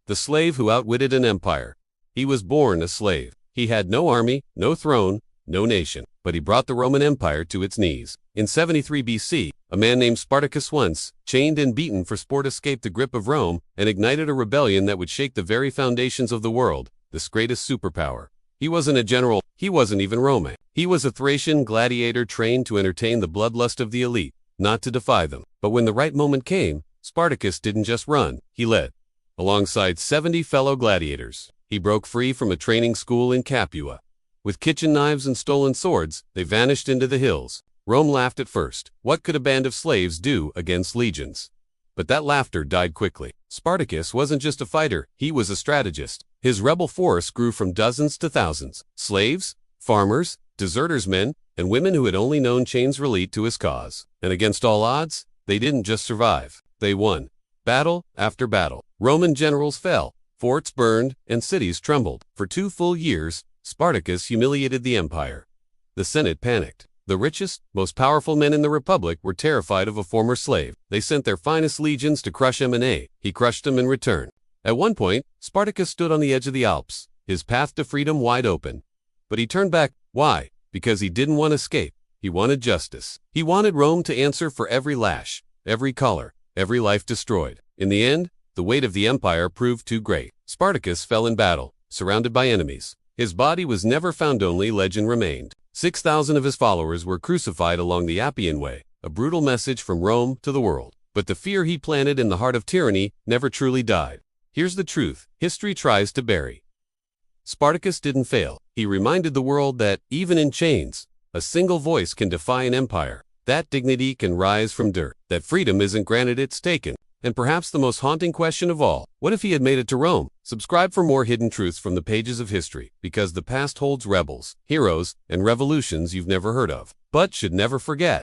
The slave who outwitted an empire. He was born a slave. He had no army, no throne, no nation, but he brought the Roman Empire to its knees. In 73 BC, a man named Spartacus, once chained and beaten for sport, escaped the grip of Rome and ignited a rebellion that would shake the very foundations of the world, this greatest superpower. He wasn't a general, he wasn't even Roman. He was a Thracian gladiator trained to entertain the bloodlust of the elite, not to defy them. But when the right moment came, Spartacus didn't just run, he led. Alongside 70 fellow gladiators, he broke free from a training school in Capua. With kitchen knives and stolen swords, they vanished into the hills. Rome laughed at first. What could a band of slaves do against legions? But that laughter died quickly. Spartacus wasn't just a fighter, he was a strategist. His rebel force grew from dozens to thousands. Slaves, farmers, deserters, men, and women who had only known chains relate to his cause. And against all odds, they didn't just survive. They won. Battle after battle. Roman generals fell, forts burned, and cities trembled. For 2 full years, Spartacus humiliated the empire. The Senate panicked. The richest, most powerful men in the Republic were terrified of a former slave. They sent their finest legions to crush him, and he crushed them in return. At one point, Spartacus stood on the edge of the Alps, his path to freedom wide open. But he turned back. Why? Because he didn't want escape. He wanted justice. He wanted Rome to answer for every lash, every collar, every life destroyed. In the end, the weight of the empire proved too great. Spartacus fell in battle, surrounded by enemies. His body was never found, only legend remained. 6,000 of his followers were crucified along the Appian Way, a brutal message from Rome to the world. But the fear he planted in the heart of tyranny never truly died. Here's the truth history tries to bury. Spartacus didn't fail. He reminded the world that, even in chains, a single voice can defy an empire. That dignity can rise from dirt. That freedom isn't granted, it's taken. And perhaps the most haunting question of all, what if he had made it to Rome? Subscribe for more hidden truths from the pages of history, because the past holds rebels, heroes, and revolutions you've never heard of, but should never forget.